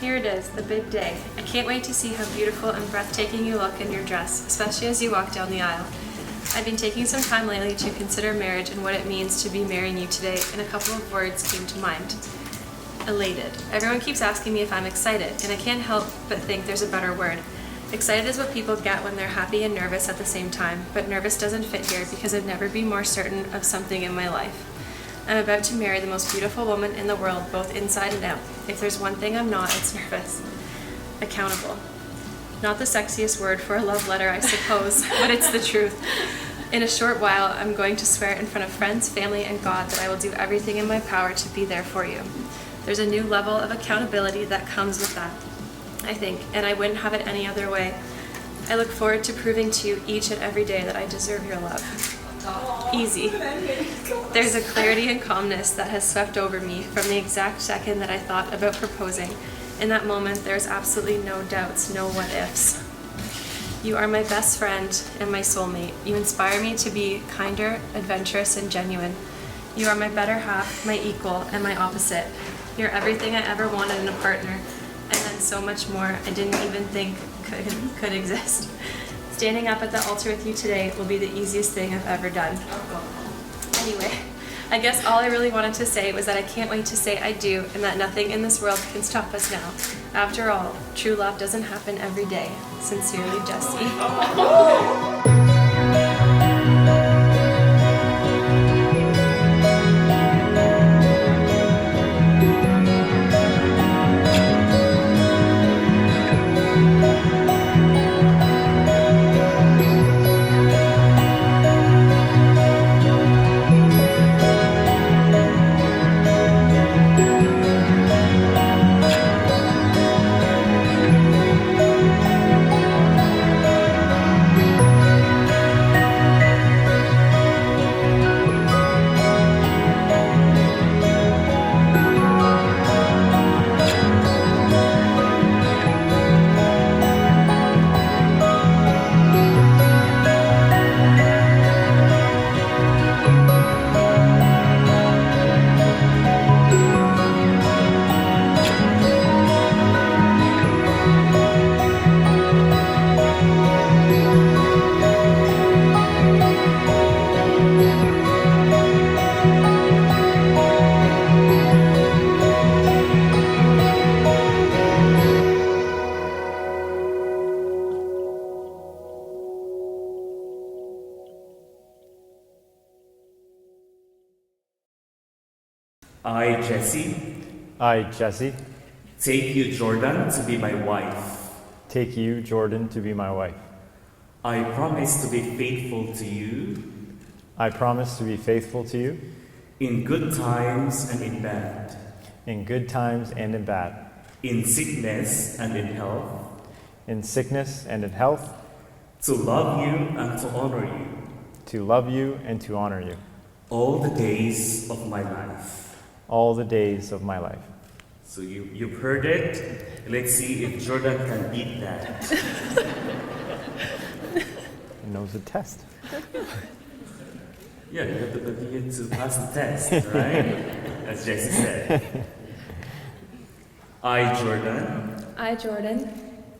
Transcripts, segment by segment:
here it is, the big day. I can't wait to see how beautiful and breathtaking you look in your dress, especially as you walk down the aisle. I've been taking some time lately to consider marriage and what it means to be marrying you today, and a couple of words came to mind. Elated. Everyone keeps asking me if I'm excited, and I can't help but think there's a better word. Excited is what people get when they're happy and nervous at the same time, but nervous doesn't fit here because I've never been more certain of something in my life. I'm about to marry the most beautiful woman in the world, both inside and out. If there's one thing I'm not, it's nervous. Accountable. Not the sexiest word for a love letter, I suppose, but it's the truth. In a short while, I'm going to swear in front of friends, family, and God that I will do everything in my power to be there for you. There's a new level of accountability that comes with that, I think, and I wouldn't have it any other way. I look forward to proving to you each and every day that I deserve your love. Easy. There's a clarity and calmness that has swept over me from the exact second that I thought about proposing. In that moment, there's absolutely no doubts, no what-ifs. You are my best friend and my soulmate. You inspire me to be kinder, adventurous, and genuine. You are my better half, my equal, and my opposite. You're everything I ever wanted in a partner, and then so much more I didn't even think could exist. Standing up at the altar with you today will be the easiest thing I've ever done. Anyway, I guess all I really wanted to say was that I can't wait to say I do, and that nothing in this world can stop us now. After all, true love doesn't happen every day. Sincerely, Jessie. I, Jessie, I, Jessie, take you, Jordan, to be my wife. take you, Jordan, to be my wife. I promise to be faithful to you I promise to be faithful to you in good times and in bad, in good times and in bad, in sickness and in health, in sickness and in health, to love you and to honor you to love you and to honor you all the days of my life. all the days of my life. So you've heard it. Let's see if Jordan can beat that. He knows the test. Yeah, you have to pass the test, right? As Jessie said. I, Jordan, I, Jordan,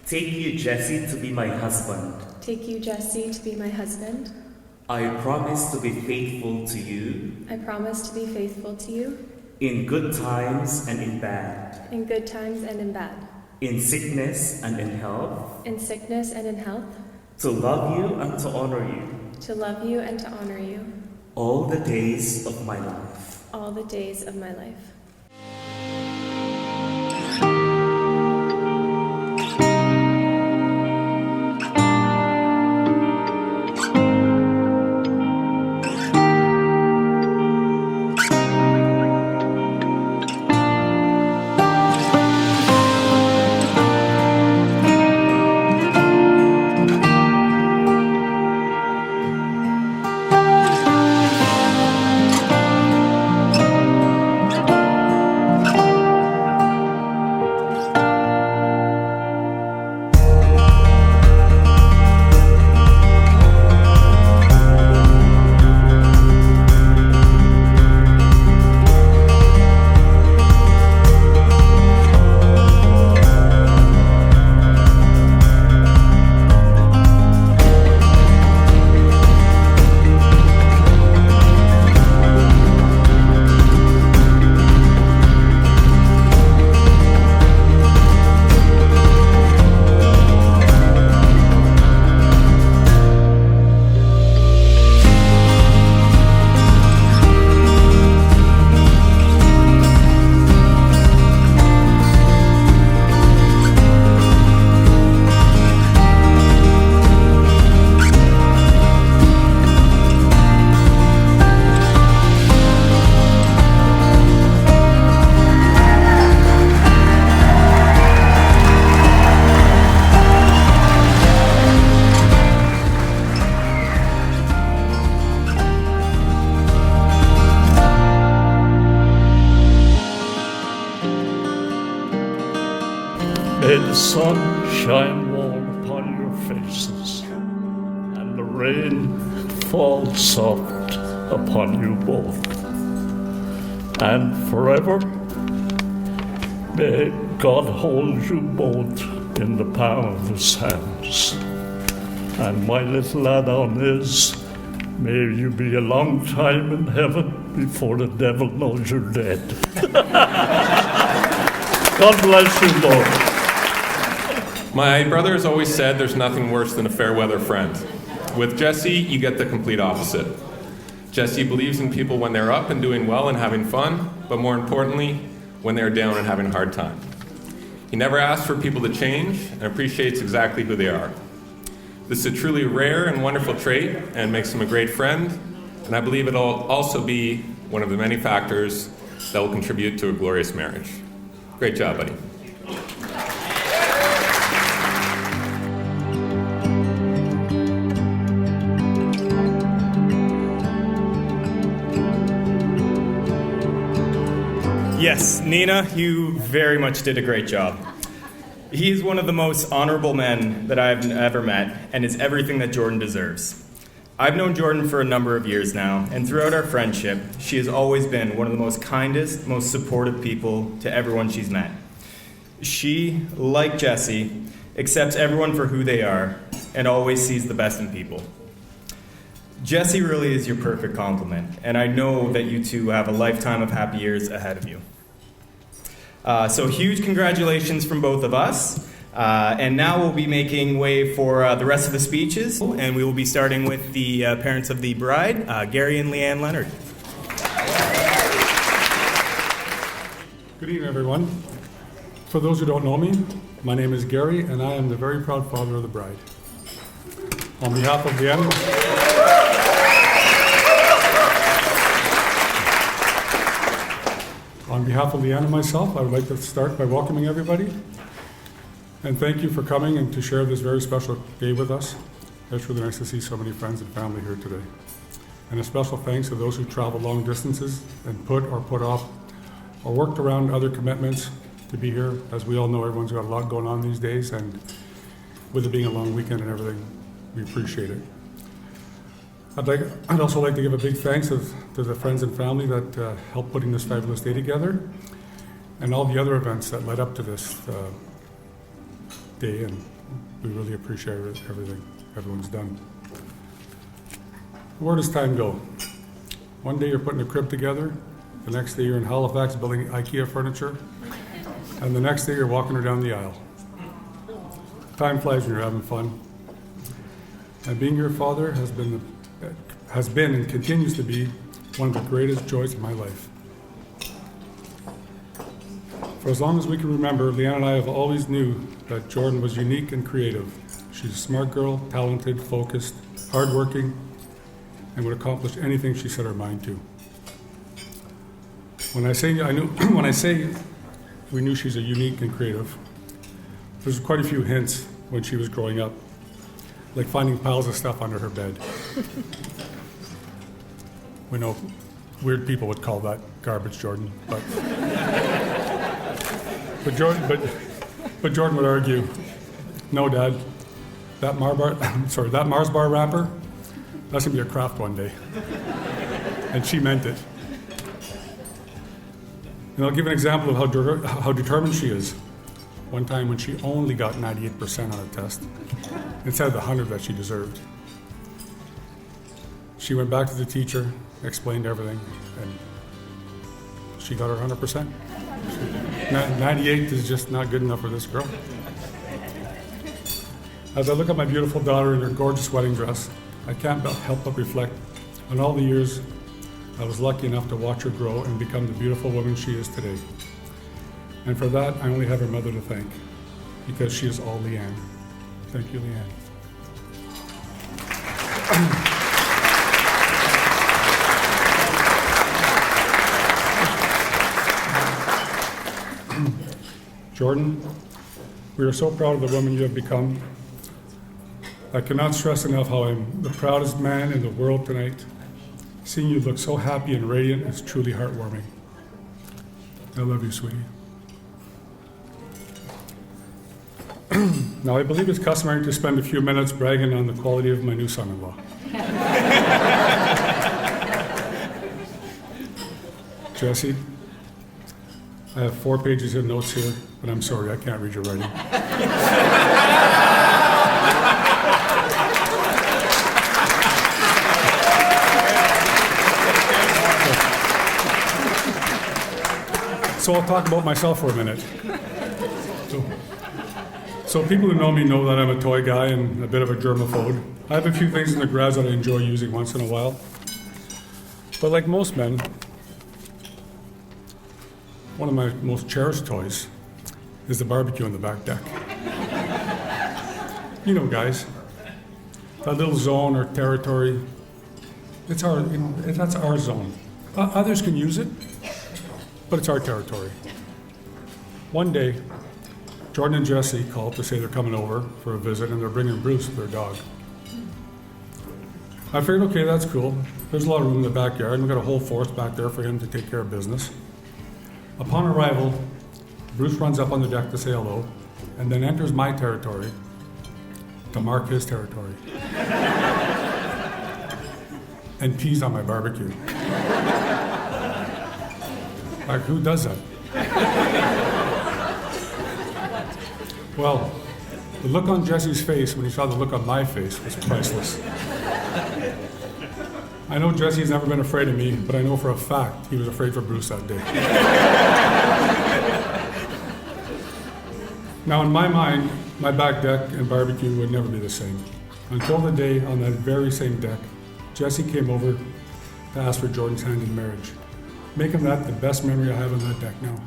take you, Jessie, to be my husband. take you, Jessie, to be my husband. I promise to be faithful to you I promise to be faithful to you in good times and in bad, in good times and in bad, in sickness and in health, in sickness and in health, to love you and to honor you to love you and to honor you all the days of my life. all the days of my life. May the sun shine warm upon your faces, and the rain fall soft upon you both. And forever, may God hold you both in the palm of his hands. And my little add-on is, may you be a long time in heaven before the devil knows you're dead. God bless you both. My brother has always said there's nothing worse than a fair weather friend. With Jessie, you get the complete opposite. Jessie believes in people when they're up and doing well and having fun, but more importantly, when they're down and having a hard time. He never asks for people to change and appreciates exactly who they are. This is a truly rare and wonderful trait and makes him a great friend, and I believe it'll also be one of the many factors that will contribute to a glorious marriage. Great job, buddy. Yes, Nina, you very much did a great job. He is one of the most honorable men that I've ever met and is everything that Jordan deserves. I've known Jordan for a number of years now, and throughout our friendship, she has always been one of the most kindest, most supportive people to everyone she's met. She, like Jessie, accepts everyone for who they are and always sees the best in people. Jessie really is your perfect complement, and I know that you two have a lifetime of happy years ahead of you. So huge congratulations from both of us. And now we'll be making way for the rest of the speeches, and we will be starting with the parents of the bride, Gary and Leanne Leonard. Good evening, everyone. For those who don't know me, my name is Gary, and I am the very proud father of the bride. On behalf of Leanne, and myself, I would like to start by welcoming everybody. And thank you for coming and to share this very special day with us. It's really nice to see so many friends and family here today. And a special thanks to those who travel long distances and put off or worked around other commitments to be here. As we all know, everyone's got a lot going on these days, and with it being a long weekend and everything, we appreciate it. I'd also like to give a big thanks to the friends and family that helped putting this fabulous day together, and all the other events that led up to this day, and we really appreciate everything everyone's done. Where does time go? One day you're putting a crib together, the next day you're in Halifax building IKEA furniture, and the next day you're walking her down the aisle. Time flies when you're having fun. And being your father has been and continues to be one of the greatest joys of my life. For as long as we can remember, Leanne and I have always knew that Jordan was unique and creative. She's a smart girl, talented, focused, hardworking, and would accomplish anything she set her mind to. When I say we knew she's a unique and creative, there's quite a few hints when she was growing up, like finding piles of stuff under her bed. We know weird people would call that garbage, Jordan, but Jordan would argue, no, Dad, that Mars bar wrapper, that's gonna be a craft one day. And she meant it. And I'll give an example of how determined she is. One time when she only got 98% on a test, instead of the 100 that she deserved. She went back to the teacher, explained everything, and she got her 100%. 98 is just not good enough for this girl. As I look at my beautiful daughter in her gorgeous wedding dress, I can't help but reflect on all the years I was lucky enough to watch her grow and become the beautiful woman she is today. And for that, I only have her mother to thank, because she is all Leanne. Thank you, Leanne. Jordan, we are so proud of the woman you have become. I cannot stress enough how I'm the proudest man in the world tonight. Seeing you look so happy and radiant is truly heartwarming. I love you, sweetie. Now, I believe it's customary to spend a few minutes bragging on the quality of my new son-in-law. Jessie, I have 4 pages of notes here, but I'm sorry, I can't read your writing. So I'll talk about myself for a minute. So people who know me know that I'm a toy guy and a bit of a germaphobe. I have a few things in the garage that I enjoy using once in a while. But like most men, one of my most cherished toys is the barbecue on the back deck. You know, guys, that little zone or territory, that's our zone. Others can use it, but it's our territory. One day, Jordan and Jessie called to say they're coming over for a visit and they're bringing Bruce, their dog. I figured, okay, that's cool. There's a lot of room in the backyard and we've got a whole forest back there for him to take care of business. Upon arrival, Bruce runs up on the deck to say hello and then enters my territory to mark his territory and pees on my barbecue. Like, who does that? Well, the look on Jesse's face when he saw the look on my face was priceless. I know Jesse's never been afraid of me, but I know for a fact he was afraid for Bruce that day. Now, in my mind, my back deck and barbecue would never be the same. Until the day on that very same deck, Jessie came over to ask for Jordan's hand in marriage, making that the best memory I have on that deck now.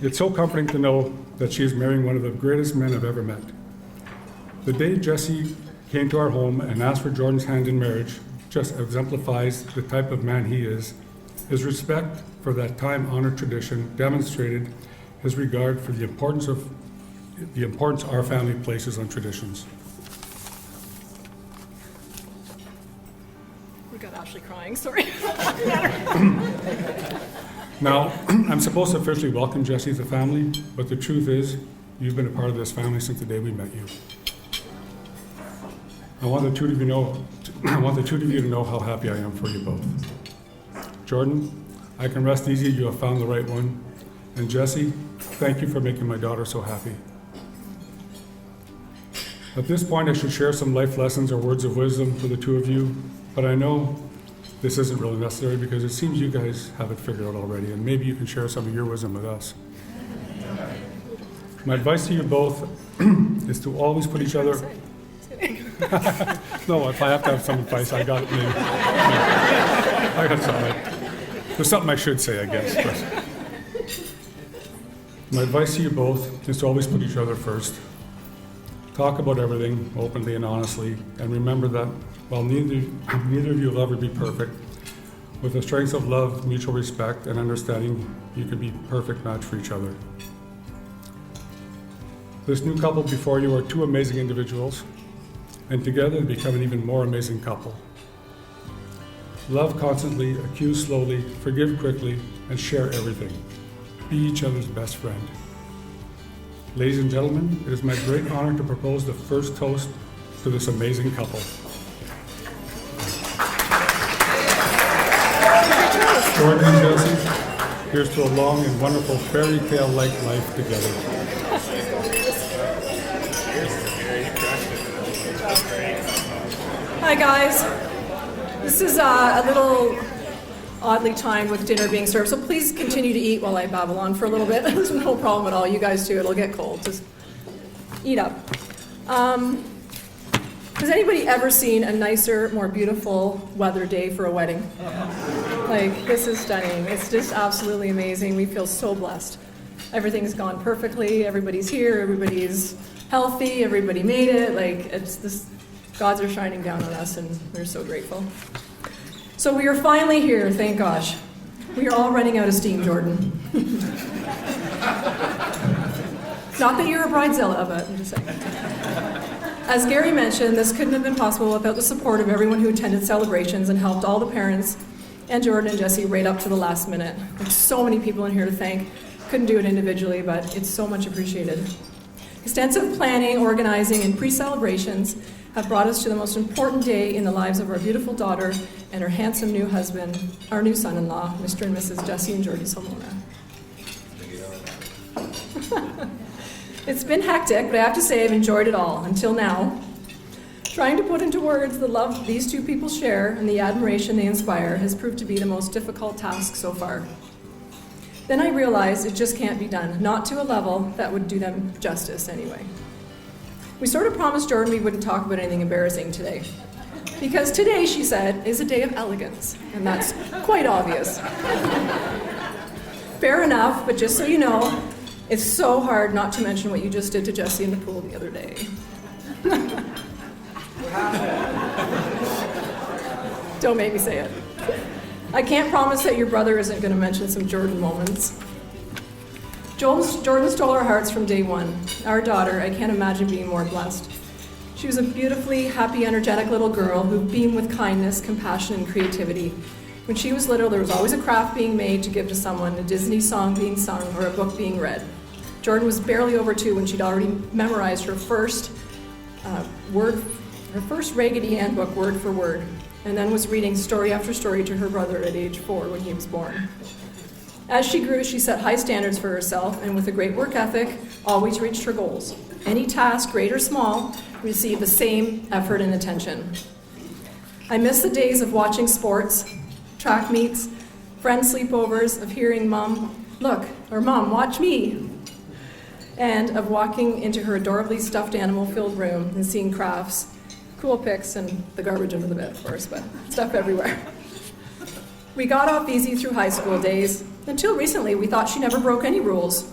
It's so comforting to know that she is marrying one of the greatest men I've ever met. The day Jessie came to our home and asked for Jordan's hand in marriage just exemplifies the type of man he is. His respect for that time-honored tradition demonstrated his regard for the importance our family places on traditions. We got Ashley crying, sorry. Now, I'm supposed to officially welcome Jessie to the family, but the truth is, you've been a part of this family since the day we met you. I want the two of you to know how happy I am for you both. Jordan, I can rest easy you have found the right one. And Jessie, thank you for making my daughter so happy. At this point, I should share some life lessons or words of wisdom for the two of you, but I know this isn't really necessary because it seems you guys have it figured out already, and maybe you can share some of your wisdom with us. My advice to you both is to always put each other... No, if I have to have some advice, I got it. I got something. There's something I should say, I guess. But my advice to you both is to always put each other first. Talk about everything openly and honestly, and remember that while neither of you will ever be perfect, with the strengths of love, mutual respect, and understanding, you can be a perfect match for each other. This new couple before you are two amazing individuals, and together they become an even more amazing couple. Love constantly, accuse slowly, forgive quickly, and share everything. Be each other's best friend. Ladies and gentlemen, it is my great honor to propose the first toast to this amazing couple. Jordan and Jessie, here's to a long and wonderful fairy tale-like life together. Hi guys. This is a little oddly timed with dinner being served, so please continue to eat while I babble on for a little bit. There's no problem at all. You guys too. It'll get cold. Just eat up. Has anybody ever seen a nicer, more beautiful weather day for a wedding? Like, this is stunning. It's just absolutely amazing. We feel so blessed. Everything's gone perfectly. Everybody's here. Everybody's healthy. Everybody made it. Like, it's this. Gods are shining down on us, and we're so grateful. So we are finally here, thank gosh. We are all running out of steam, Jordan. Not that you're a bridezilla, but I'm just saying. As Gary mentioned, this couldn't have been possible without the support of everyone who attended celebrations and helped all the parents and Jordan and Jessie right up to the last minute. There's so many people in here to thank. Couldn't do it individually, but it's so much appreciated. Extensive planning, organizing, and pre-celebrations have brought us to the most important day in the lives of our beautiful daughter and her handsome new husband, our new son-in-law, Mr. and Mrs. Jessie and Jordan Salmona. It's been hectic, but I have to say I've enjoyed it all, until now. Trying to put into words the love these two people share and the admiration they inspire has proved to be the most difficult task so far. Then I realized it just can't be done, not to a level that would do them justice anyway. We sort of promised Jordan we wouldn't talk about anything embarrassing today. Because today, she said, is a day of elegance, and that's quite obvious. Fair enough, but just so you know, it's so hard not to mention what you just did to Jessie in the pool the other day. Don't make me say it. I can't promise that your brother isn't going to mention some Jordan moments. Jordan stole our hearts from day one. Our daughter, I can't imagine being more blessed. She was a beautifully happy, energetic little girl who beamed with kindness, compassion, and creativity. When she was little, there was always a craft being made to give to someone, a Disney song being sung, or a book being read. Jordan was barely over 2 when she'd already memorized her first Raggedy Ann book word for word, and then was reading story after story to her brother at age 4 when he was born. As she grew, she set high standards for herself, and with a great work ethic, always reached her goals. Any task, great or small, received the same effort and attention. I miss the days of watching sports, track meets, friend sleepovers, of hearing Mom, look, or Mom, watch me, and of walking into her adorably stuffed animal-filled room and seeing crafts, cool pics, and the garbage under the bed, of course, but stuff everywhere. We got off easy through high school days. Until recently, we thought she never broke any rules.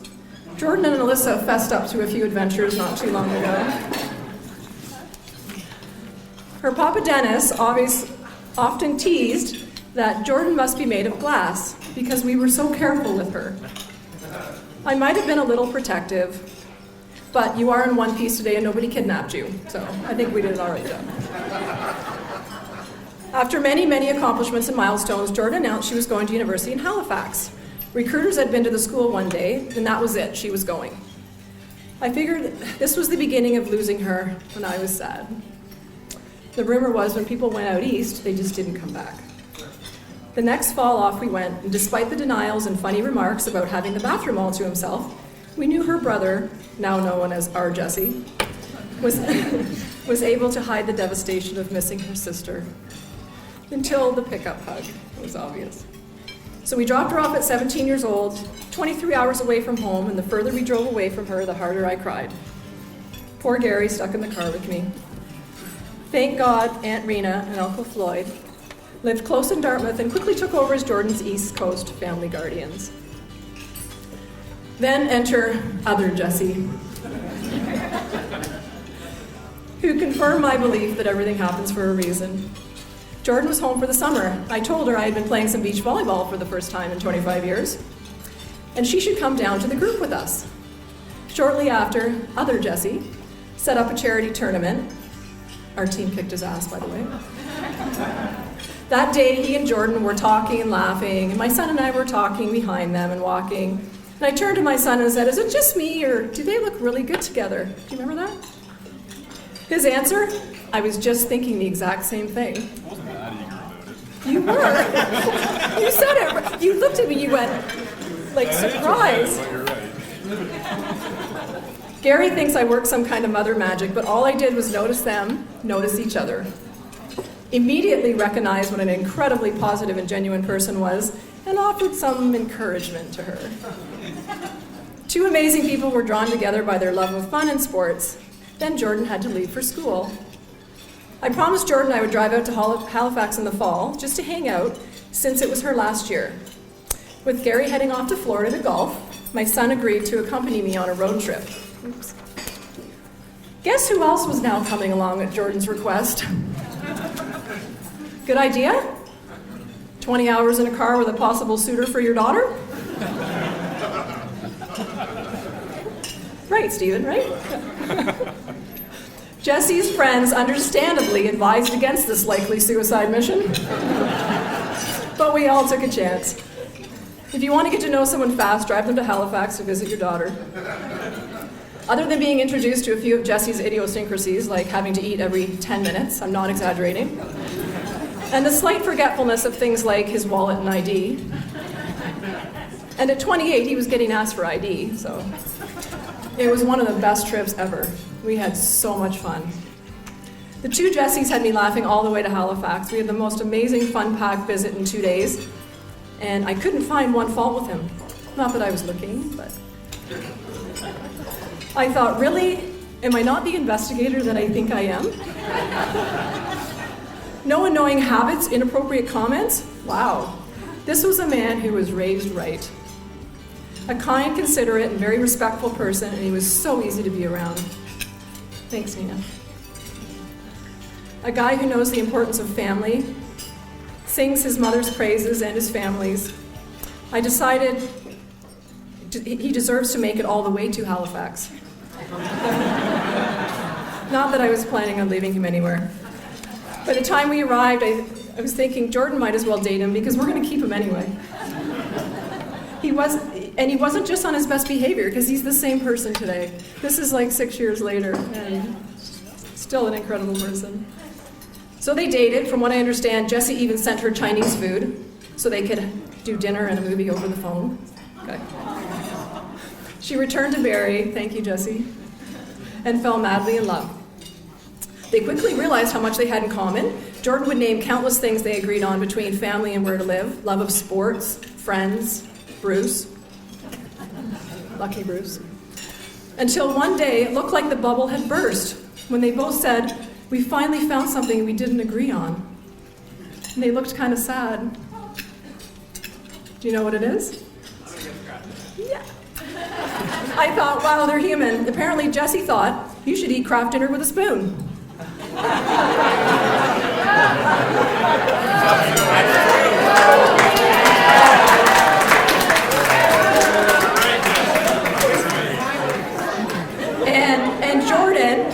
Jordan and Alyssa fessed up to a few adventures not too long ago. Her Papa Dennis often teased that Jordan must be made of glass because we were so careful with her. I might have been a little protective, but you are in one piece today and nobody kidnapped you, so I think we did an all right job. After many, many accomplishments and milestones, Jordan announced she was going to university in Halifax. Recruiters had been to the school one day, and that was it, she was going. I figured this was the beginning of losing her, and I was sad. The rumor was when people went out east, they just didn't come back. The next fall off we went, and despite the denials and funny remarks about having the bathroom all to himself, we knew her brother, now known as our Jessie, was able to hide the devastation of missing her sister. Until the pickup hug was obvious. So we dropped her off at 17 years old, 23 hours away from home, and the further we drove away from her, the harder I cried. Poor Gary stuck in the car with me. Thank God Aunt Rena and Uncle Floyd lived close in Dartmouth and quickly took over as Jordan's East Coast family guardians. Then enter other Jessie, who confirmed my belief that everything happens for a reason. Jordan was home for the summer. I told her I had been playing some beach volleyball for the first time in 25 years, and she should come down to the group with us. Shortly after, other Jessie set up a charity tournament. Our team kicked his ass, by the way. That day, he and Jordan were talking and laughing, and my son and I were talking behind them and walking. And I turned to my son and said, "Is it just me, or do they look really good together?" Do you remember that? His answer, "I was just thinking the exact same thing." I wasn't mad at you about it. You were. You said it. You looked at me, you went, like, surprised. But you're right. Gary thinks I work some kind of mother magic, but all I did was notice them, notice each other. Immediately recognized what an incredibly positive and genuine person was, and offered some encouragement to her. Two amazing people were drawn together by their love of fun and sports. Then Jordan had to leave for school. I promised Jordan I would drive out to Halifax in the fall, just to hang out, since it was her last year. With Gary heading off to Florida to golf, my son agreed to accompany me on a road trip. Oops. Guess who else was now coming along at Jordan's request? Good idea? 20 hours in a car with a possible suitor for your daughter? Right, Stephen, right? Jessie's friends understandably advised against this likely suicide mission, but we all took a chance. If you want to get to know someone fast, drive them to Halifax to visit your daughter. Other than being introduced to a few of Jesse's idiosyncrasies, like having to eat every 10 minutes, I'm not exaggerating, and the slight forgetfulness of things like his wallet and ID. And at 28, he was getting asked for ID, so it was one of the best trips ever. We had so much fun. The two Jessies had me laughing all the way to Halifax. We had the most amazing fun-packed visit in 2 days, and I couldn't find one fault with him. Not that I was looking, but I thought, really? Am I not the investigator that I think I am? No annoying habits, inappropriate comments? Wow. This was a man who was raised right. A kind, considerate, and very respectful person, and he was so easy to be around. Thanks, Nina. A guy who knows the importance of family, sings his mother's praises and his family's. I decided he deserves to make it all the way to Halifax. Not that I was planning on leaving him anywhere. By the time we arrived, I was thinking Jordan might as well date him because we're going to keep him anyway. He wasn't just on his best behavior because he's the same person today. This is like 6 years later and still an incredible person. So they dated. From what I understand, Jessie even sent her Chinese food so they could do dinner and a movie over the phone. Okay. She returned to Barrie, thank you, Jessie, and fell madly in love. They quickly realized how much they had in common. Jordan would name countless things they agreed on between family and where to live, love of sports, friends, Bruce. Lucky Bruce. Until one day, it looked like the bubble had burst when they both said, "We finally found something we didn't agree on." And they looked kind of sad. Do you know what it is? Yeah. I thought, wow, they're human. Apparently, Jessie thought, you should eat Kraft dinner with a spoon. And Jordan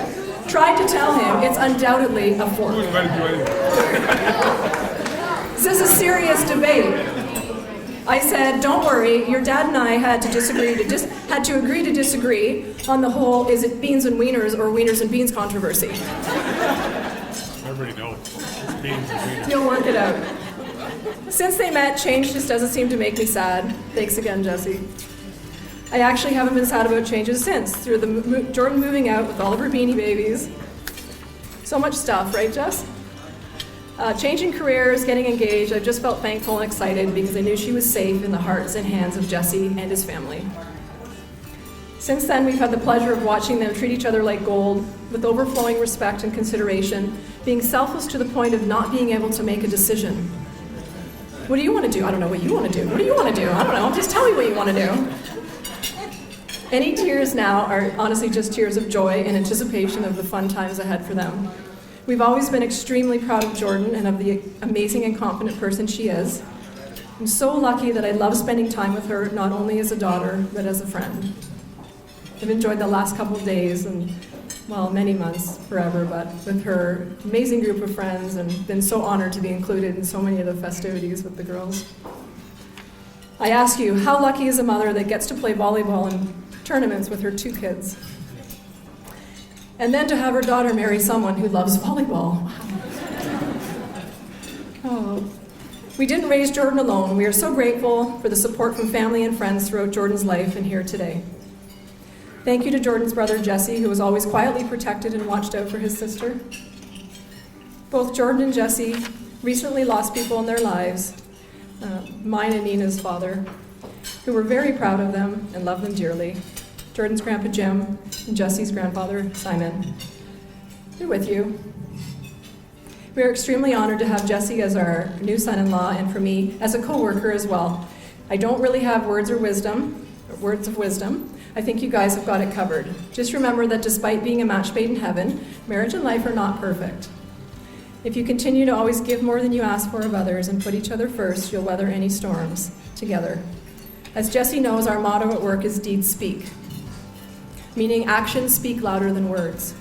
tried to tell him it's undoubtedly a fork. This is a serious debate. I said, don't worry, your dad and I had to agree to disagree on the whole, is it beans and wieners or wieners and beans controversy. Everybody knows. It's beans and beans. You'll work it out. Since they met, change just doesn't seem to make me sad. Thanks again, Jessie. I actually haven't been sad about changes since, through the Jordan moving out with all of her beanie babies. So much stuff, right, Jess? Changing careers, getting engaged, I've just felt thankful and excited because I knew she was safe in the hearts and hands of Jesse and his family. Since then, we've had the pleasure of watching them treat each other like gold, with overflowing respect and consideration, being selfless to the point of not being able to make a decision. What do you want to do? I don't know what you want to do. What do you want to do? I don't know. Just tell me what you want to do. Any tears now are honestly just tears of joy in anticipation of the fun times ahead for them. We've always been extremely proud of Jordan and of the amazing and confident person she is. I'm so lucky that I love spending time with her, not only as a daughter, but as a friend. I've enjoyed the last couple of days and, well, many months, forever, but with her amazing group of friends and been so honored to be included in so many of the festivities with the girls. I ask you, how lucky is a mother that gets to play volleyball in tournaments with her 2 kids? And then to have her daughter marry someone who loves volleyball. Oh. We didn't raise Jordan alone. We are so grateful for the support from family and friends throughout Jordan's life and here today. Thank you to Jordan's brother, Jesse, who was always quietly protected and watched out for his sister. Both Jordan and Jesse recently lost people in their lives, mine and Nina's father, who were very proud of them and loved them dearly. Jordan's grandpa, Jim, and Jesse's grandfather, Simon. They're with you. We are extremely honored to have Jesse as our new son-in-law and for me as a co-worker as well. I don't really have words of wisdom. I think you guys have got it covered. Just remember that despite being a match made in heaven, marriage and life are not perfect. If you continue to always give more than you ask for of others and put each other first, you'll weather any storms together. As Jesse knows, our motto at work is deeds speak, meaning actions speak louder than words.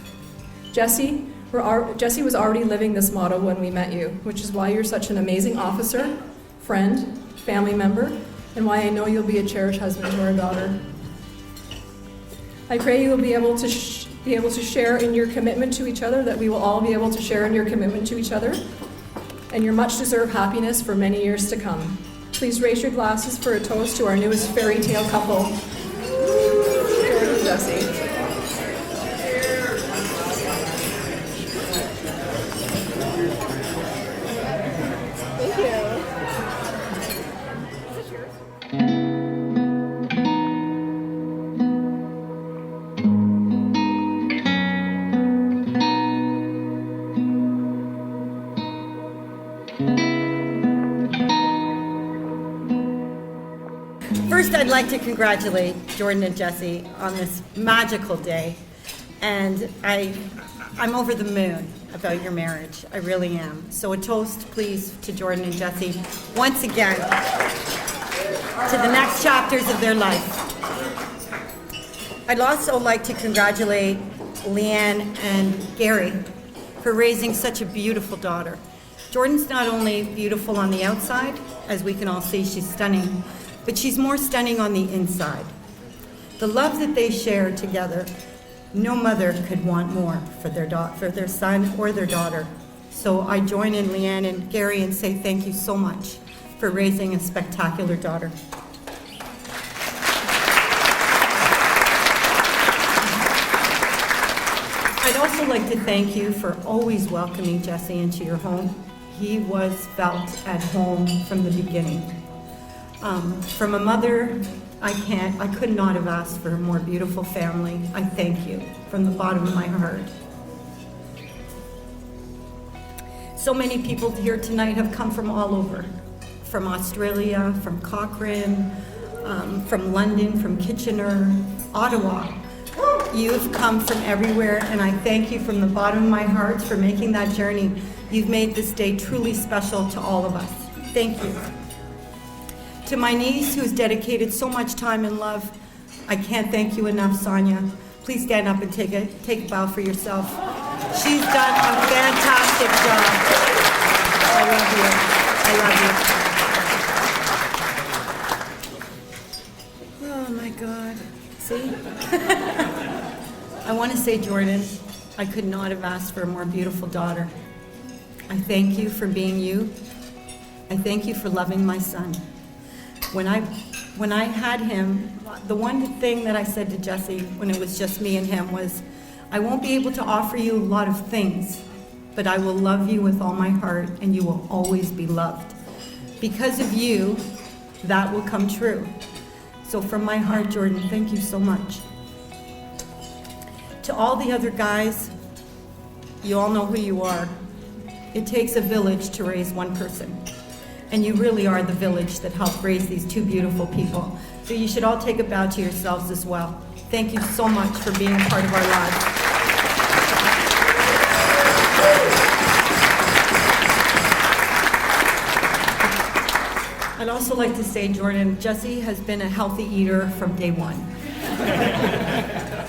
Jesse was already living this motto when we met you, which is why you're such an amazing officer, friend, family member, and why I know you'll be a cherished husband to our daughter. I pray you will be able to share in your commitment to each other, that we will all be able to share in your commitment to each other, and your much-deserved happiness for many years to come. Please raise your glasses for a toast to our newest fairy tale couple, Jordan+Jessie. Thank you. First, I'd like to congratulate Jordan and Jessie on this magical day. And I'm over the moon about your marriage. I really am. So a toast, please, to Jordan and Jessie once again to the next chapters of their life. I'd also like to congratulate Leanne and Gary for raising such a beautiful daughter. Jordan's not only beautiful on the outside, as we can all see, she's stunning, but she's more stunning on the inside. The love that they share together, no mother could want more for their son or their daughter. So I join in Leanne and Gary and say thank you so much for raising a spectacular daughter. I'd also like to thank you for always welcoming Jessie into your home. He was felt at home from the beginning. From a mother, I could not have asked for a more beautiful family. I thank you from the bottom of my heart. So many people here tonight have come from all over, from Australia, from Cochrane, from London, from Kitchener, Ottawa. You've come from everywhere, and I thank you from the bottom of my heart for making that journey. You've made this day truly special to all of us. Thank you. To my niece, who's dedicated so much time and love, I can't thank you enough, Sonia. Please stand up and take a bow for yourself. She's done a fantastic job. I love you. Oh my God. See? I want to say, Jordan, I could not have asked for a more beautiful daughter. I thank you for being you. I thank you for loving my son. When I had him, the one thing that I said to Jessie when it was just me and him was, I won't be able to offer you a lot of things, but I will love you with all my heart, and you will always be loved. Because of you, that will come true. So from my heart, Jordan, thank you so much. To all the other guys, you all know who you are. It takes a village to raise one person. And you really are the village that helped raise these two beautiful people. So you should all take a bow to yourselves as well. Thank you so much for being a part of our lives. I'd also like to say, Jordan, Jessie has been a healthy eater from day one.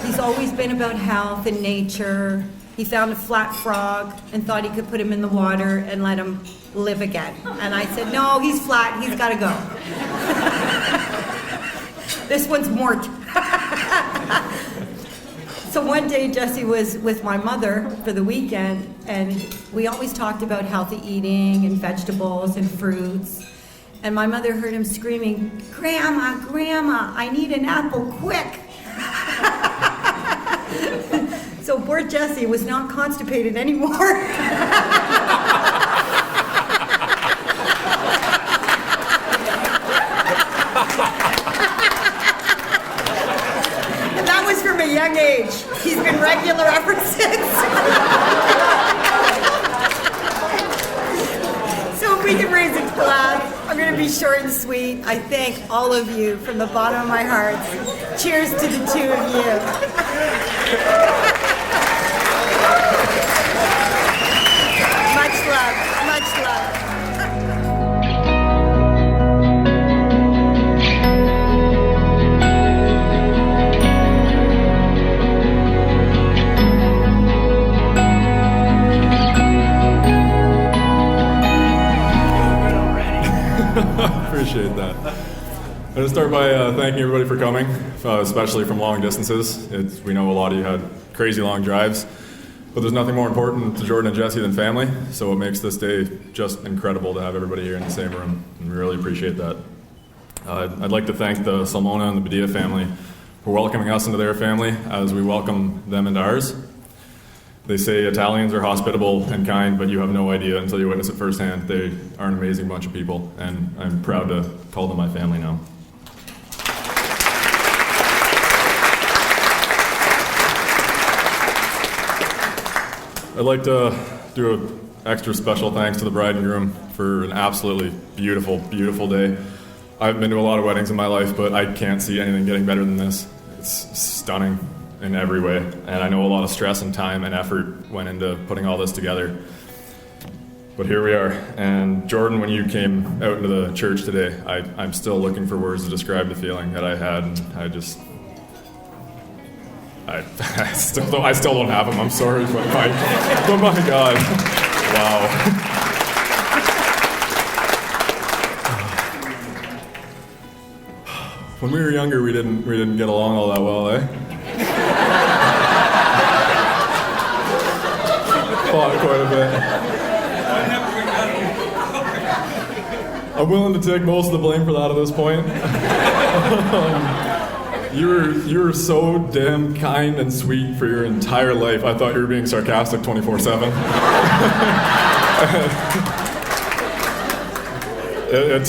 He's always been about health and nature. He found a flat frog and thought he could put him in the water and let him live again. And I said, no, he's flat, he's gotta go. This one's mort. So one day Jessie was with my mother for the weekend, and we always talked about healthy eating and vegetables and fruits. And my mother heard him screaming, Grandma, Grandma, I need an apple quick. So poor Jessie was not constipated anymore. And that was from a young age. He's been regular ever since. So if we can raise a glass, I'm going to be short and sweet. I thank all of you from the bottom of my heart. Cheers to the two of you. Much love, much love. Appreciate that. to start by thanking everybody for coming, especially from long distances. We know a lot of you had crazy long drives, but there's nothing more important to Jordan and Jessie than family, so it makes this day just incredible to have everybody here in the same room, and we really appreciate that. I'd like to thank the Salmona and the Badia family for welcoming us into their family as we welcome them into ours. They say Italians are hospitable and kind, but you have no idea until you witness it firsthand. They are an amazing bunch of people, and I'm proud to call them my family now. I'd like to do an extra special thanks to the bride and groom for an absolutely beautiful, beautiful day. I've been to a lot of weddings in my life, but I can't see anything getting better than this. It's stunning in every way, and I know a lot of stress and time and effort went into putting all this together. But here we are. And Jordan, when you came out into the church today, I'm still looking for words to describe the feeling that I had, and I still don't have them. I'm sorry, but my God, wow. When we were younger, we didn't get along all that well, eh? Fought quite a bit. I'm willing to take most of the blame for that at this point. You were so damn kind and sweet for your entire life. I thought you were being sarcastic 24/7. It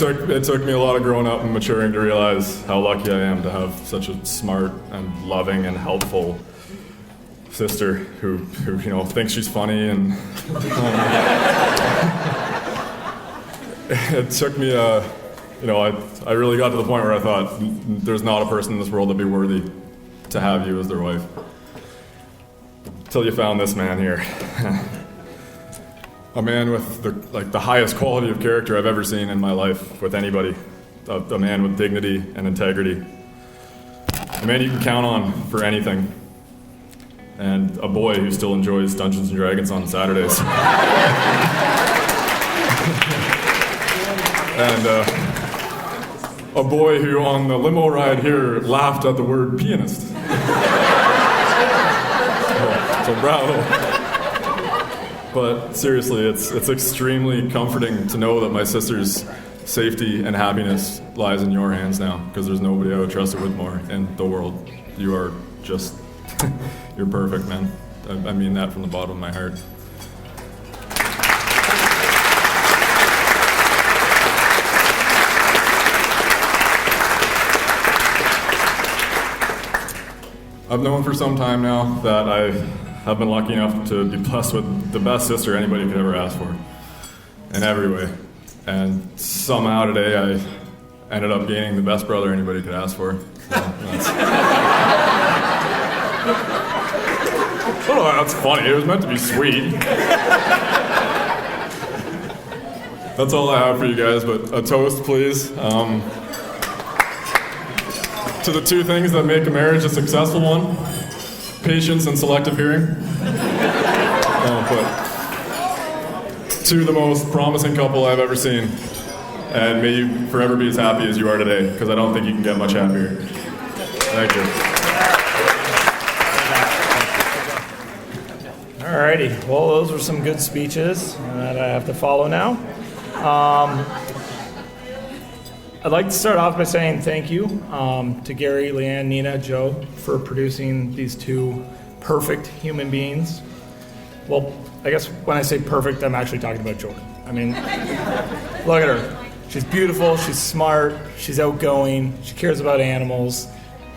took me a lot of growing up and maturing to realize how lucky I am to have such a smart and loving and helpful sister who thinks she's funny, and it took me I really got to the point where I thought there's not a person in this world that'd be worthy to have you as their wife. Till you found this man here. A man with the highest quality of character I've ever seen in my life with anybody. A man with dignity and integrity. A man you can count on for anything. And a boy who still enjoys Dungeons & Dragons on Saturdays. And a boy who on the limo ride here laughed at the word pianist. So bravo. But seriously, it's extremely comforting to know that my sister's safety and happiness lies in your hands now, because there's nobody I would trust it with more in the world. You are just, you're perfect, man. I mean that from the bottom of my heart. I've known for some time now that I've been lucky enough to be blessed with the best sister anybody could ever ask for, in every way. And somehow today I ended up gaining the best brother anybody could ask for. That's funny. It was meant to be sweet. That's all I have for you guys, but a toast, please. To the two things that make a marriage a successful one: patience and selective hearing. But to the most promising couple I've ever seen, and may you forever be as happy as you are today, because I don't think you can get much happier. Thank you. Alrighty, well, those were some good speeches that I have to follow now. I'd like to start off by saying thank you to Gary, Leanne, Nina, Joe for producing these two perfect human beings. Well, I guess when I say perfect, I'm actually talking about Jordan. I mean, look at her. She's beautiful, she's smart, she's outgoing, she cares about animals.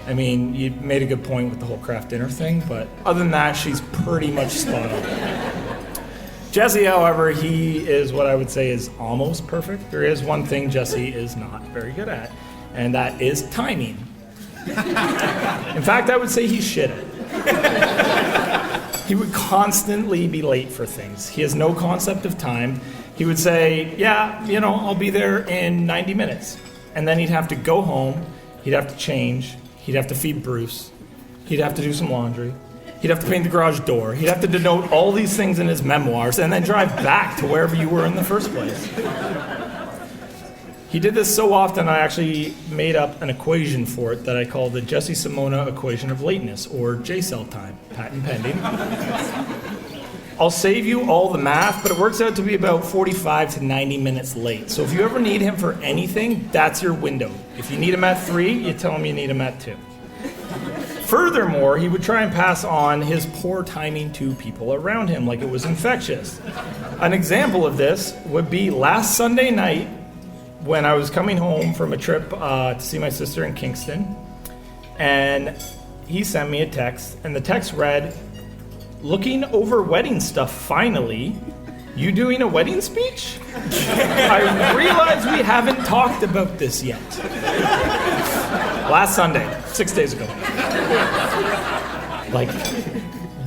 I mean, you made a good point with the whole craft dinner thing, but other than that, she's pretty much spot on. Jessie, however, he is what I would say is almost perfect. There is one thing Jessie is not very good at, and that is timing. In fact, I would say he's shit at it. He would constantly be late for things. He has no concept of time. He would say, yeah, I'll be there in 90 minutes. And then he'd have to go home, he'd have to change, he'd have to feed Bruce, he'd have to do some laundry, he'd have to paint the garage door, he'd have to denote all these things in his memoirs, and then drive back to wherever you were in the first place. He did this so often, I actually made up an equation for it that I call the Jessie Simona equation of lateness, or J-cell time, patent pending. I'll save you all the math, but it works out to be about 45 to 90 minutes late. So if you ever need him for anything, that's your window. If you need him at 3, you tell him you need him at 2. Furthermore, he would try and pass on his poor timing to people around him like it was infectious. An example of this would be last Sunday night when I was coming home from a trip to see my sister in Kingston, and he sent me a text, and the text read, "Looking over wedding stuff finally. You doing a wedding speech? I realize we haven't talked about this yet." Last Sunday, 6 days ago. Like,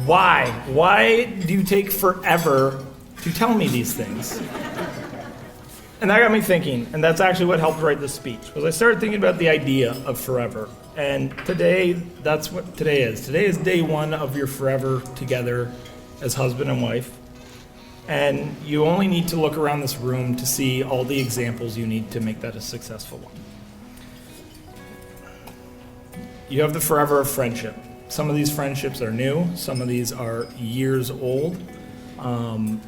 why? Why do you take forever to tell me these things? And that got me thinking, and that's actually what helped write this speech, was I started thinking about the idea of forever. And today, that's what today is. Today is day 1 of your forever together as husband and wife. And you only need to look around this room to see all the examples you need to make that a successful one. You have the forever of friendship. Some of these friendships are new, some of these are years old, and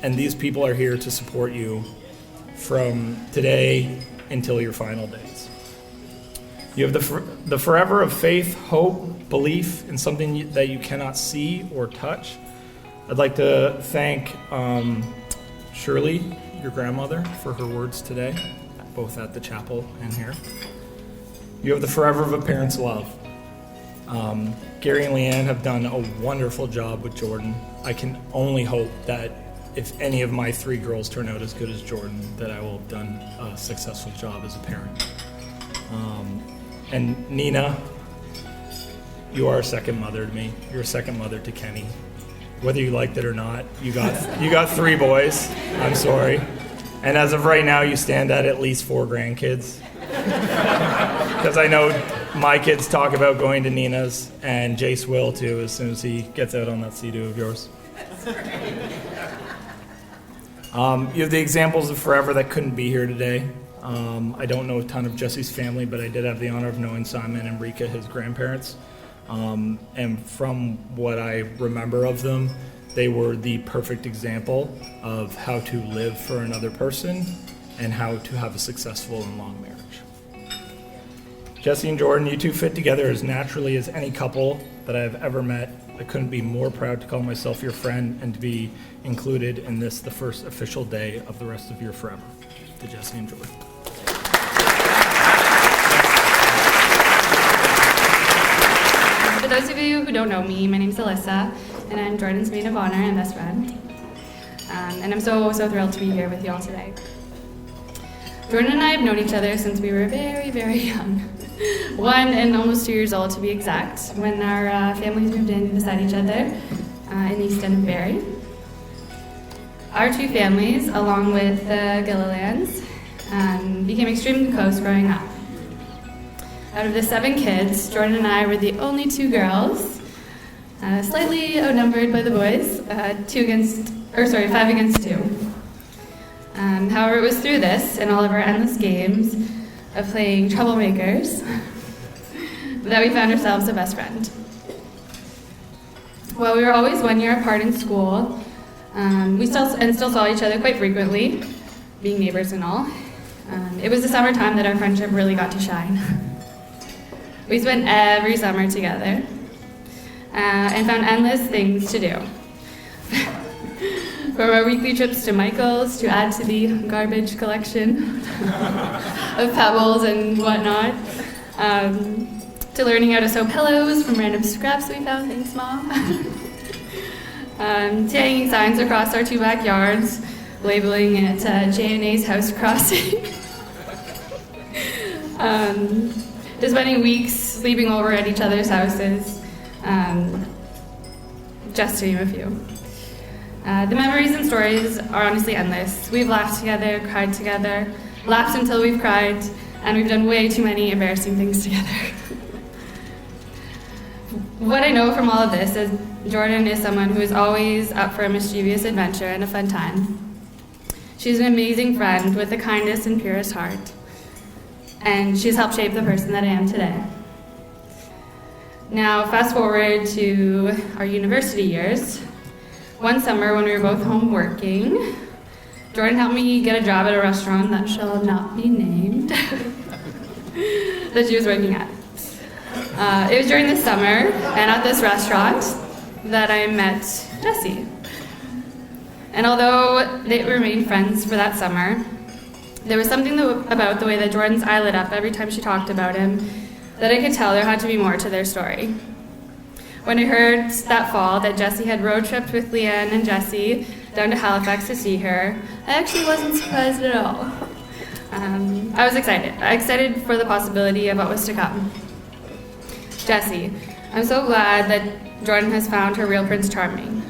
these people are here to support you from today until your final days. You have the forever of faith, hope, belief in something that you cannot see or touch. I'd like to thank Shirley, your grandmother, for her words today, both at the chapel and here. You have the forever of a parent's love. Gary and Leanne have done a wonderful job with Jordan. I can only hope that if any of my 3 girls turn out as good as Jordan, that I will have done a successful job as a parent. And Nina, you are a second mother to me. You're a second mother to Kenny. Whether you liked it or not, you got 3 boys. I'm sorry. And as of right now, you stand at least 4 grandkids. Because I know my kids talk about going to Nina's, and Jace will too as soon as he gets out on that Sea-Doo of yours. You have the examples of forever that couldn't be here today. I don't know a ton of Jesse's family, but I did have the honor of knowing Simon and Rika, his grandparents. And from what I remember of them, they were the perfect example of how to live for another person and how to have a successful and long marriage. Jesse and Jordan, you two fit together as naturally as any couple that I've ever met. I couldn't be more proud to call myself your friend and to be included in this, the first official day of the rest of your forever. To Jesse and Jordan. For those of you who don't know me, my name's Alyssa, and I'm Jordan's maid of honor and best friend. And I'm so thrilled to be here with you all today. Jordan and I have known each other since we were very, very young. 1 and almost 2 years old to be exact, when our families moved in beside each other in the East End of Barrie. Our 2 families, along with the Gillilands, became extremely close growing up. Out of the 7 kids, Jordan and I were the only 2 girls, slightly outnumbered by the boys, 5 against 2. However, it was through this and all of our endless games of playing troublemakers that we found ourselves a best friend. While we were always 1 year apart in school, we still saw each other quite frequently, being neighbors and all. It was the summertime that our friendship really got to shine. We spent every summer together and found endless things to do. From our weekly trips to Michael's to add to the garbage collection of pebbles and whatnot, to learning how to sew pillows from random scraps we found. Thanks, Mom. To hanging signs across our 2 backyards, labeling it J&A's house crossing. To spending weeks sleeping over at each other's houses, just to name a few. The memories and stories are honestly endless. We've laughed together, cried together, laughed until we've cried, and we've done way too many embarrassing things together. What I know from all of this is Jordan is someone who is always up for a mischievous adventure and a fun time. She's an amazing friend with the kindest and purest heart. and she's helped shape the person that I am today. Now, fast forward to our university years. One summer when we were both home working, Jordan helped me get a job at a restaurant that shall not be named that she was working at. It was during the summer and at this restaurant that I met Jessie. And although they remained friends for that summer, there was something about the way that Jordan's eye lit up every time she talked about him that I could tell there had to be more to their story. When I heard that fall that Jessie had road tripped with Leanne and Jessie down to Halifax to see her, I actually wasn't surprised at all. I was excited for the possibility of what was to come. Jessie, I'm so glad that Jordan has found her real Prince Charming.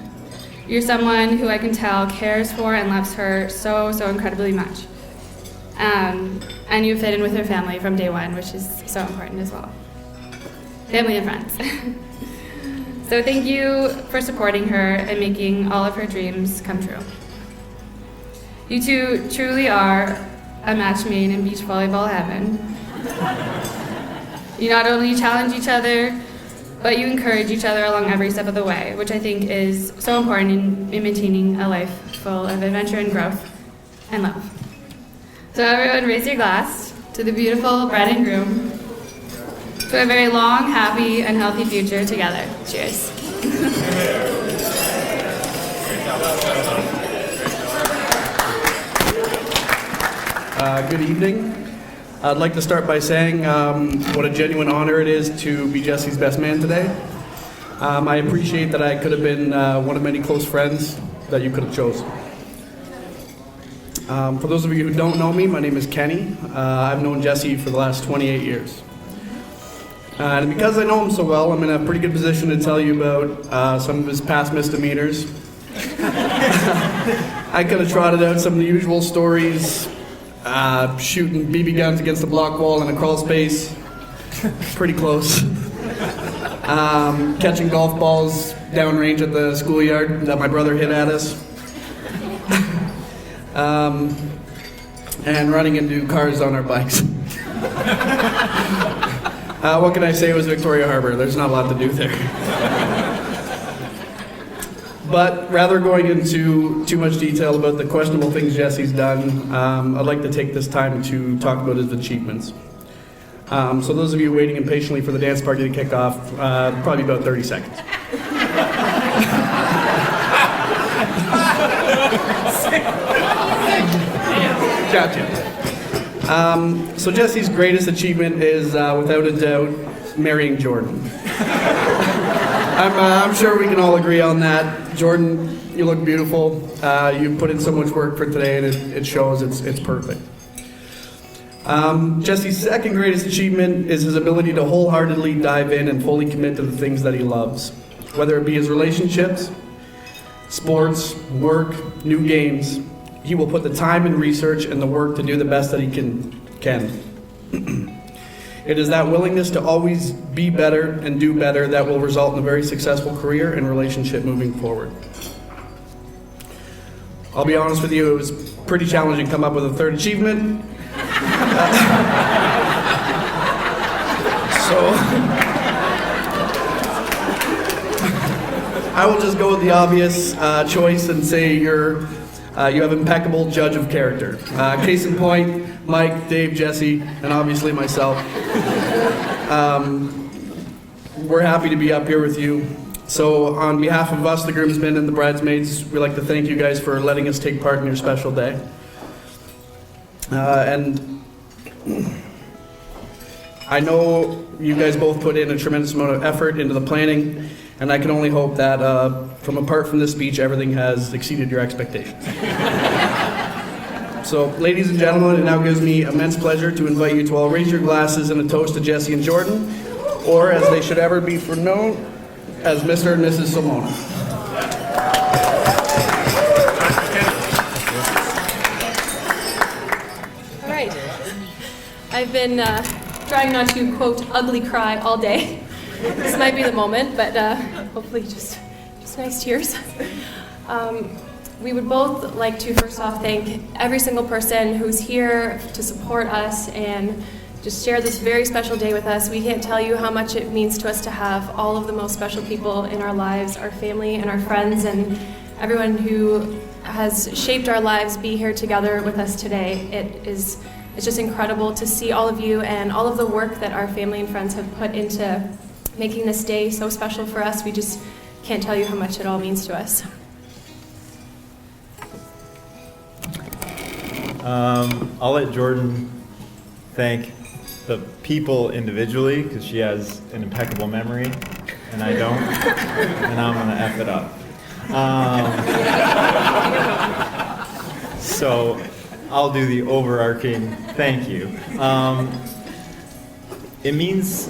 You're someone who I can tell cares for and loves her so incredibly much. And you fit in with her family from day one, which is so important as well. Family and friends. So thank you for supporting her and making all of her dreams come true. You two truly are a match made in beach volleyball heaven. You not only challenge each other, but you encourage each other along every step of the way, which I think is so important in maintaining a life full of adventure and growth and love. So everyone raise your glass to the beautiful bride and groom, to a very long, happy, and healthy future together. Cheers. Good evening. I'd like to start by saying what a genuine honor it is to be Jessie's best man today. I appreciate that I could have been one of many close friends that you could have chosen. For those of you who don't know me, my name is Kenny. I've known Jessie for the last 28 years. And because I know him so well, I'm in a pretty good position to tell you about some of his past misdemeanors. I could have trotted out some of the usual stories, shooting BB guns against a block wall in a crawl space, pretty close. Catching golf balls downrange at the schoolyard that my brother hit at us. And running into cars on our bikes. What can I say? It was Victoria Harbor. There's not a lot to do there. But rather going into too much detail about the questionable things Jessie's done, I'd like to take this time to talk about his achievements. So those of you waiting impatiently for the dance party to kick off, probably about 30 seconds. Gotcha. So Jessie's greatest achievement is, without a doubt, marrying Jordan. I'm sure we can all agree on that. Jordan, you look beautiful. You put in so much work for today, and it shows. It's perfect. Jessie's second greatest achievement is his ability to wholeheartedly dive in and fully commit to the things that he loves, whether it be his relationships, sports, work, new games. He will put the time and research and the work to do the best that he can. It is that willingness to always be better and do better that will result in a very successful career and relationship moving forward. I'll be honest with you, it was pretty challenging to come up with a third achievement. So I will just go with the obvious choice and say you have impeccable judge of character. Case in point, Mike, Dave, Jessie, and obviously myself. We're happy to be up here with you. So on behalf of us, the groomsmen and the bridesmaids, we'd like to thank you guys for letting us take part in your special day. And I know you guys both put in a tremendous amount of effort into the planning, and I can only hope that from apart from this speech, everything has exceeded your expectations. So, ladies and gentlemen, it now gives me immense pleasure to invite you to all raise your glasses in a toast to Jessie and Jordan, or as they should ever be known, as Mr. and Mrs. Simona. All right. I've been trying not to, quote, ugly cry all day. This might be the moment, but hopefully just nice tears. We would both like to first off thank every single person who's here to support us and just share this very special day with us. We can't tell you how much it means to us to have all of the most special people in our lives, our family and our friends, and everyone who has shaped our lives be here together with us today. It's just incredible to see all of you and all of the work that our family and friends have put into making this day so special for us. We just can't tell you how much it all means to us. I'll let Jordan thank the people individually because she has an impeccable memory and I don't, and I'm gonna F it up. So I'll do the overarching thank you. It means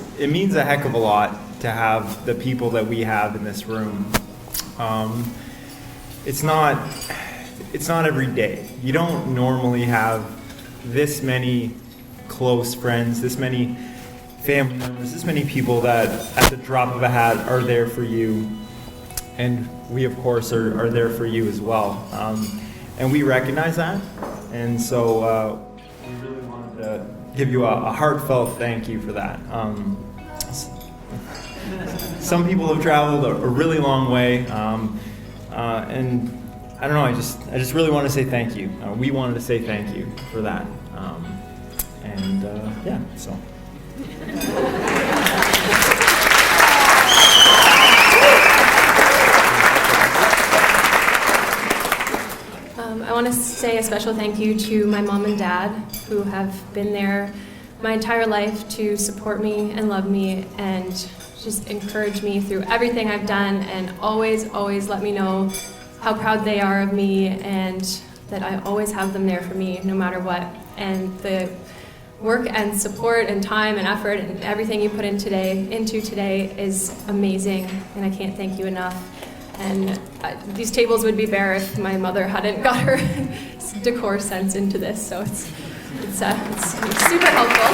a heck of a lot to have the people that we have in this room. It's not every day. You don't normally have this many close friends, this many family members, this many people that at the drop of a hat are there for you. And we, of course, are there for you as well. And we recognize that. And so we really wanted to give you a heartfelt thank you for that. Some people have traveled a really long way. And I don't know, I just really want to say thank you. We wanted to say thank you for that. Yeah, so. I want to say a special thank you to my mom and dad who have been there my entire life to support me and love me and just encourage me through everything I've done and always let me know how proud they are of me and that I always have them there for me no matter what. And the work and support and time and effort and everything you put into today is amazing, and I can't thank you enough. And these tables would be bare if my mother hadn't got her decor sense into this, so it's super helpful.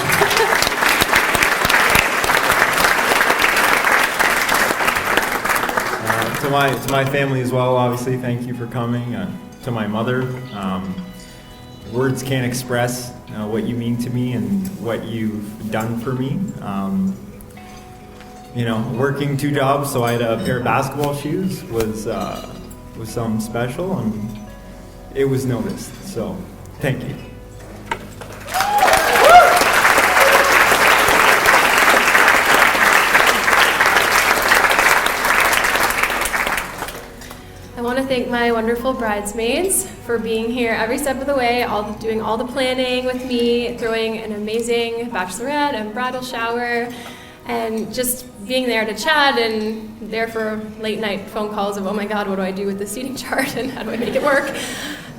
To my family as well, obviously, thank you for coming. To my mother, words can't express what you mean to me and what you've done for me. Working 2 jobs, so I had a pair of basketball shoes was something special, and it was noticed. So, thank you. I want to thank my wonderful bridesmaids for being here every step of the way, doing all the planning with me, throwing an amazing bachelorette and bridal shower, and just being there to chat and there for late night phone calls of, oh my God, what do I do with the seating chart and how do I make it work?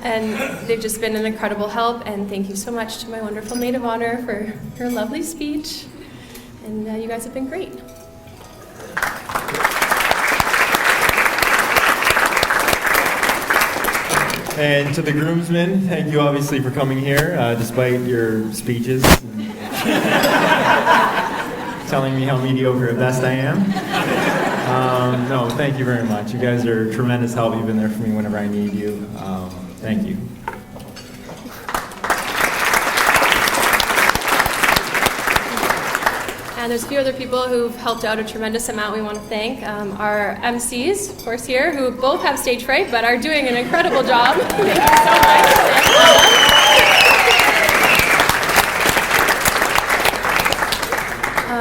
And they've just been an incredible help, and thank you so much to my wonderful maid of honor for her lovely speech, and you guys have been great. And to the groomsmen, thank you obviously for coming here, despite your speeches. Telling me how mediocre at best I am. No, thank you very much. You guys are tremendous help. You've been there for me whenever I need you. Thank you. And there's a few other people who've helped out a tremendous amount we want to thank. Our MCs, of course, here, who both have stage fright, but are doing an incredible job. Thank you so much.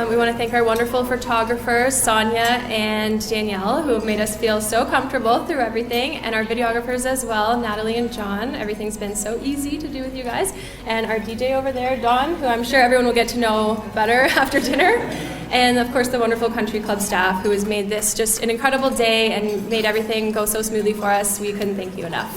We want to thank our wonderful photographers, Sonia and Danielle, who have made us feel so comfortable through everything, and our videographers as well, Natalie and John. Everything's been so easy to do with you guys. And our DJ over there, Dawn, who I'm sure everyone will get to know better after dinner. And of course, the wonderful country club staff who has made this just an incredible day and made everything go so smoothly for us. We couldn't thank you enough.